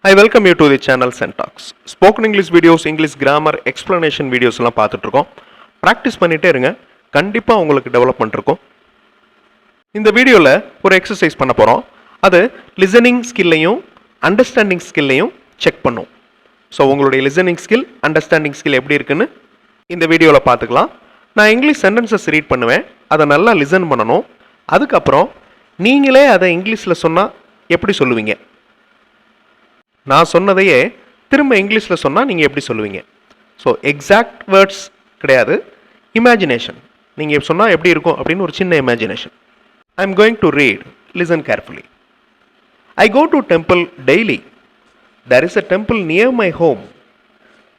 I welcome you to the channel Syntax. Spoken English videos, English grammar, explanation videos எல்லாம் பார்த்துட்டு இருக்கோம். Practice பண்ணிட்டே இருங்க. கண்டிப்பா உங்களுக்கு டெவலப்மெண்ட் இருக்கும். இந்த வீடியோல ஒரு எக்ஸசைஸ் பண்ண போறோம். அது லிசனிங் ஸ்கில்லையும் அண்டர்ஸ்டாண்டிங் ஸ்கில்லையும் செக் பண்ணும். ஸோ உங்களுடைய லிசனிங் ஸ்கில் அண்டர்ஸ்டாண்டிங் ஸ்கில் எப்படி இருக்குன்னு இந்த வீடியோவில் பார்த்துக்கலாம். நான் இங்கிலீஷ் சென்டென்சஸ் ரீட் பண்ணுவேன். அதை நல்லா லிசன் பண்ணணும். அதுக்கப்புறம் நீங்களே அதை இங்கிலீஷில் சொன்னால் எப்படி சொல்லுவீங்க? நான் சொன்னதையே திரும்ப இங்கிலீஷில் சொன்னால் நீங்கள் எப்படி சொல்லுவீங்க? ஸோ எக்ஸாக்ட் வேர்ட்ஸ் கிடையாது, இமேஜினேஷன். நீங்கள் சொன்னால் எப்படி இருக்கும் அப்படின்னு ஒரு சின்ன imagination. I am going to read, listen carefully. I go to temple daily. There is a temple near my home.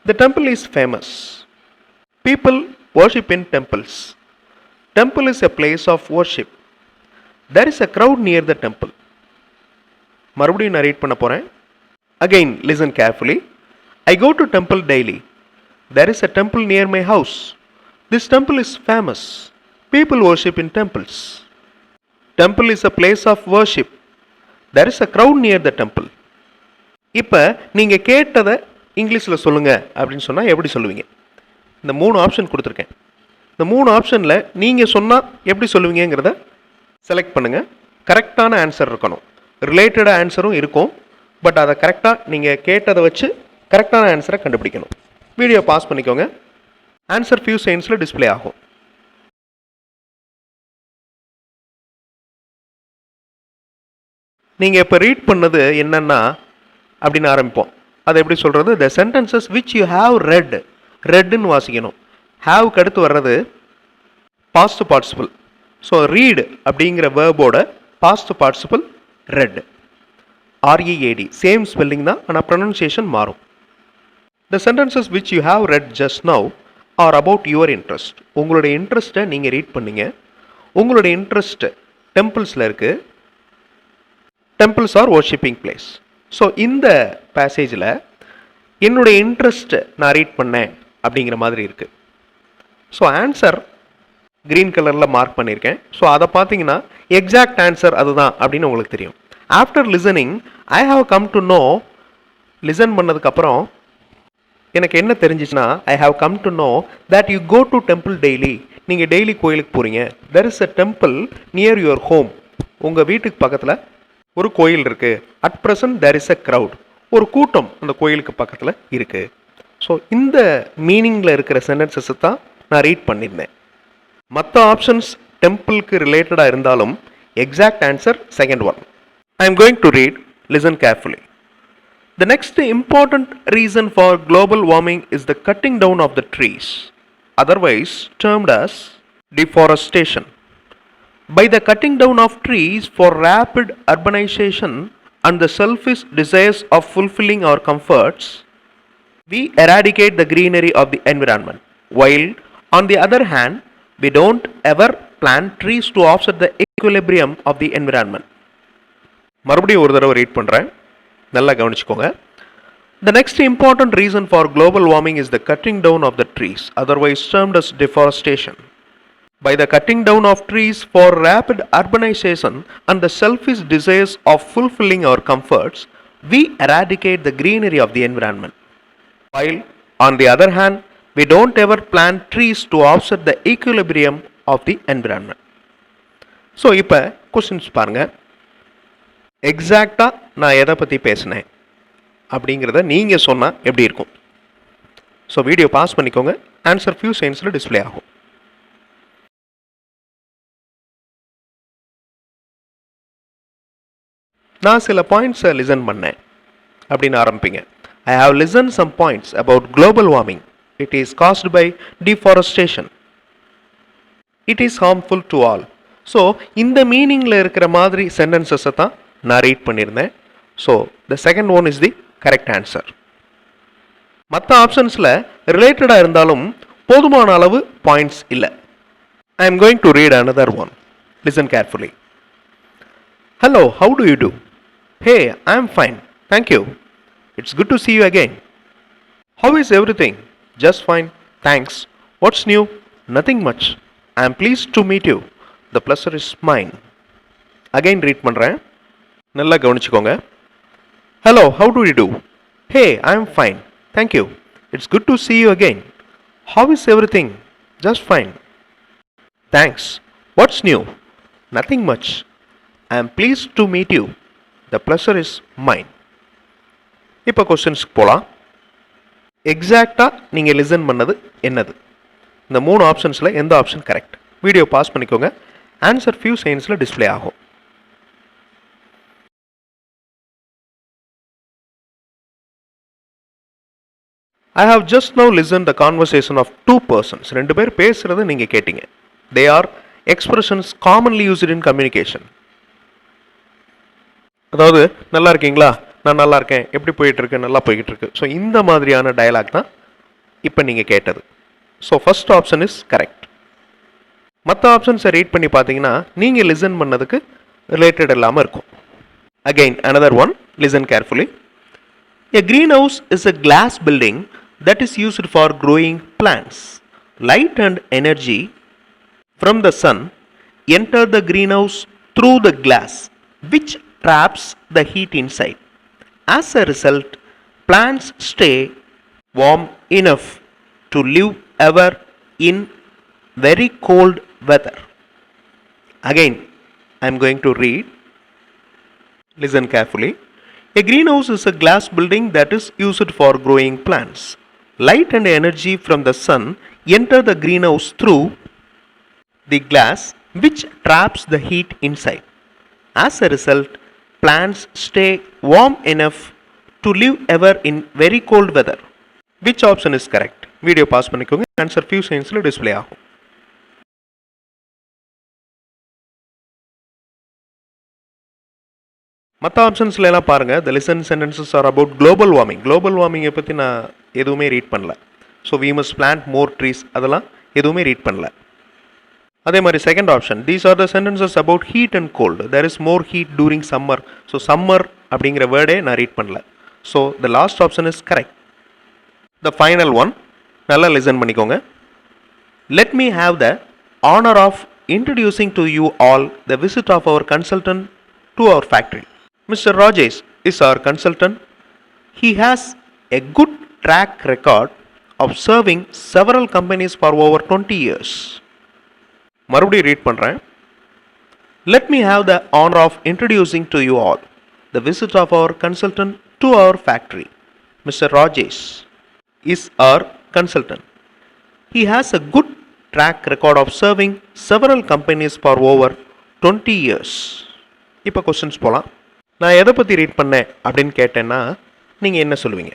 The temple is famous. People worship in temples. Temple is a place of worship. There is a crowd near the temple. மறுபடியும் நான் read பண்ண போகிறேன். Again, listen carefully. I go to temple daily. There is a temple near my house. This temple is famous. People worship in temples. Temple is a place of worship. There is a crowd near the temple. இப்போ நீங்கள் கேட்டதை இங்கிலீஷில் சொல்லுங்கள் அப்படின்னு சொன்னால் எப்படி சொல்லுவீங்க? இந்த 3 ஆப்ஷன் கொடுத்துருக்கேன். இந்த 3 ஆப்ஷனில் நீங்கள் சொன்னால் எப்படி சொல்லுவீங்கிறத செலக்ட் பண்ணுங்கள். கரெக்டான ஆன்சர் இருக்கணும். ரிலேட்டடாக ஆன்சரும் இருக்கும். பட் அதை கரெக்டாக நீங்கள் கேட்டதை வச்சு கரெக்டான ஆன்சரை கண்டுபிடிக்கணும். வீடியோ பாஸ் பண்ணிக்கோங்க. ஆன்சர் ஃபியூ செகண்ட்ஸில் டிஸ்பிளே ஆகும். நீங்கள் இப்போ ரீட் பண்ணது என்னென்னா அப்படின்னு ஆரம்பிப்போம். அதை எப்படி சொல்கிறது? The sentences which you have read. ரெட்டுன்னு வாசிக்கணும். ஹாவ்க்கு அடுத்து வர்றது பாஸ்ட் பார்ட்டிசிபிள். ஸோ ரீட் அப்படிங்கிற வேர்போட past participle read. READ same spelling தான், ஆனால் ப்ரொனன்சியேஷன் மாறும். The sentences which you have read just now are about your interest. உங்களுடைய இன்ட்ரெஸ்ட்டை நீங்கள் ரீட் பண்ணீங்க. உங்களுடைய இன்ட்ரெஸ்ட் டெம்பிள்ஸில் இருக்குது. Temples are worshipping place. So இந்த பேசேஜில் என்னுடைய இன்ட்ரெஸ்ட் நான் ரீட் பண்ணேன் அப்படிங்கிற மாதிரி இருக்குது. ஸோ ஆன்சர் க்ரீன் கலரில் மார்க் பண்ணியிருக்கேன். ஸோ அதை பார்த்தீங்கன்னா எக்ஸாக்ட் ஆன்சர் அதுதான் அப்படின்னு உங்களுக்கு தெரியும். After listening I have come to know. Listen பண்ணதுக்கப்புறம் எனக்கு என்ன தெரிஞ்சிச்சுன்னா, I have come to know that you go to temple daily. நீங்கள் டெய்லி கோயிலுக்கு போகிறீங்க. There is a temple near your home. உங்கள் வீட்டுக்கு பக்கத்தில் ஒரு கோயில் இருக்குது. At present there is a crowd. ஒரு கூட்டம் அந்த கோயிலுக்கு பக்கத்தில் இருக்குது. ஸோ இந்த மீனிங்கில் இருக்கிற சென்டென்சஸை தான் நான் ரீட் பண்ணியிருந்தேன். மற்ற ஆப்ஷன்ஸ் டெம்பிளுக்கு ரிலேட்டடாக இருந்தாலும் exact answer second one. I am going to read, listen carefully. The next important reason for global warming is the cutting down of the trees, otherwise termed as deforestation. By the cutting down of trees for rapid urbanization and the selfish desires of fulfilling our comforts, we eradicate the greenery of the environment, while on the other hand, we don't ever plant trees to offset the equilibrium of the environment. மறுபடியும் ஒரு தடவை read பண்ணுறேன், நல்லா கவனிச்சுக்கோங்க. The next important reason for global warming is the cutting down of the trees, otherwise termed as deforestation. By the cutting down of trees for rapid urbanization and the selfish desires of fulfilling our comforts, we eradicate the greenery of the environment. While on the other hand, we don't ever plant trees to offset the equilibrium of the environment. So இப்போ questions பாருங்கள். எக்ஸாக்டாக நான் எதை பற்றி பேசினேன் அப்படிங்கிறத நீங்கள் சொன்னால் எப்படி இருக்கும்? ஸோ வீடியோ பாஸ் பண்ணிக்கோங்க. ஆன்சர் ஃபியூ செகண்ட்ஸில் டிஸ்பிளே ஆகும். நான் சில பாயிண்ட்ஸை லிசன் பண்ணேன் அப்படின்னு ஆரம்பிப்பீங்க. I have listen some points about global warming. It is caused by deforestation. It is harmful to all. So இந்த மீனிங்கில் இருக்கிற மாதிரி சென்டென்சஸை தான் நான் ரீட் பண்ணியிருந்தேன். So the second one is the correct answer. மற்ற ஆப்ஷன்ஸில் ரிலேட்டடாக இருந்தாலும் போதுமான அளவு பாயிண்ட்ஸ் இல்லை. I am going to read another one. Listen carefully. Hello, how do you do? Hey, I am fine, thank you. It's good to see you again. How is everything? Just fine, thanks. What's new? Nothing much. I am pleased to meet you. The pleasure is mine. Again read பண்ணுறேன், நல்லா கவனிச்சுக்கோங்க. Hello, how do you do? Hey, I'm fine. Thank you. It's good to see you again. How is everything? Just fine. Thanks. What's new? Nothing much. I am pleased to meet you. The pleasure is mine. இப்போ கொஸ்டின்ஸ்க்கு போகலாம். எக்ஸாக்டாக நீங்கள் listen பண்ணது என்னது? இந்த 3 ஆப்ஷன்ஸில் எந்த option correct? Video pause பண்ணிக்கோங்க. Answer few செகண்ட்ஸில் டிஸ்பிளே ஆகும். I have just now listened the conversation of two persons. ரெண்டு பேர் பேசுறது நீங்க கேட்டீங்க. They are expressions commonly used in communication. அதாவது நல்லா இருக்கீங்களா, நான் நல்லா இருக்கேன், எப்படி போயிட்டு இருக்கு, நல்லா போயிட்டு இருக்கு. ஸோ இந்த மாதிரியான டயலாக் தான் இப்போ நீங்க கேட்டது. So first option is correct. மற்ற ஆப்ஷன்ஸை ரீட் பண்ணி பார்த்தீங்கன்னா நீங்க லிசன் பண்ணதுக்கு ரிலேட்டட் இல்லாமல் இருக்கும். Again another one, listen carefully. A greenhouse is a glass building that is used for growing plants. Light and energy from the sun enter the greenhouse through the glass, which traps the heat inside. As a result, plants stay warm enough to live ever in very cold weather. Again, I am going to read. Listen carefully. A greenhouse is a glass building that is used for growing plants. Light and energy from the sun enter the greenhouse through the glass, which traps the heat inside. As a result, plants stay warm enough to live ever in very cold weather. Which option is correct? Video pause பண்ணிக்கோங்க. Answer few seconds display ஆகும். மற்ற ஆப்ஷன்ஸில் எல்லாம் பாருங்கள். The listen sentences are about global warming. Global வார்மிங்கை பற்றி நான் எதுவுமே ரீட் பண்ணல. So we must plant more trees, அதெல்லாம் எதுவுமே ரீட் பண்ணல. அதே மாதிரி second option, these are the sentences about heat and cold. There is more heat during summer. So summer அப்படிங்கிற வேர்டே நான் ரீட் பண்ணல. So the last option is correct. The final one, நல்லா லிசன் பண்ணிக்கோங்க. Let me have the honour of introducing to you all the visit of our consultant to our factory. Mr. Rajesh is our consultant. He has a good track record of serving several companies for over 20 years. மறுபடியும் read பண்ணுறேன். Let me have the honor of introducing to you all the visit of our consultant to our factory. Mr. Rajesh is our consultant. He has a good track record of serving several companies for over 20 years. இப்போ questions போகலாம். நான் எதை பற்றி read பண்ணேன் அப்படின்னு கேட்டேன்னா நீங்கள் என்ன சொல்லுவீங்க?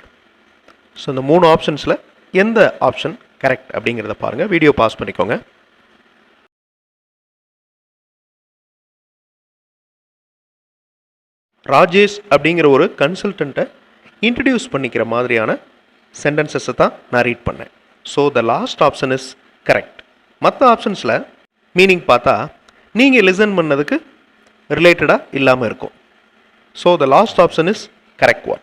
ஸோ இந்த 3 ஆப்ஷன்ஸில் எந்த ஆப்ஷன் கரெக்ட் அப்படிங்கிறத பாருங்கள். வீடியோ பாஸ் பண்ணிக்கோங்க. ராஜேஷ் அப்படிங்கிற ஒரு கன்சல்டண்ட்டை இன்ட்ரடியூஸ் பண்ணிக்கிற மாதிரியான சென்டென்சஸை தான் நான் ரீட் பண்ணேன். So the last option is correct. மற்ற ஆப்ஷன்ஸில் மீனிங் பார்த்தா நீங்கள் லிசன் பண்ணதுக்கு ரிலேட்டடாக இல்லாமல் இருக்கும். So the last option is correct one.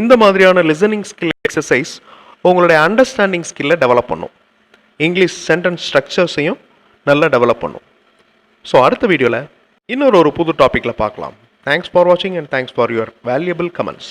இந்த மாதிரியான லிசனிங் ஸ்கில் எக்ஸசைஸ் உங்களுடைய அண்டர்ஸ்டாண்டிங் ஸ்கில்லை டெவலப் பண்ணும். இங்கிலீஷ் சென்டென்ஸ் ஸ்ட்ரக்சர்ஸையும் நல்லா டெவலப் பண்ணும். ஸோ அடுத்த வீடியோவில் இன்னொரு புது டாப்பிக்கில் பார்க்கலாம். தேங்க்ஸ் ஃபார் வாட்சிங் and thanks for your valuable comments.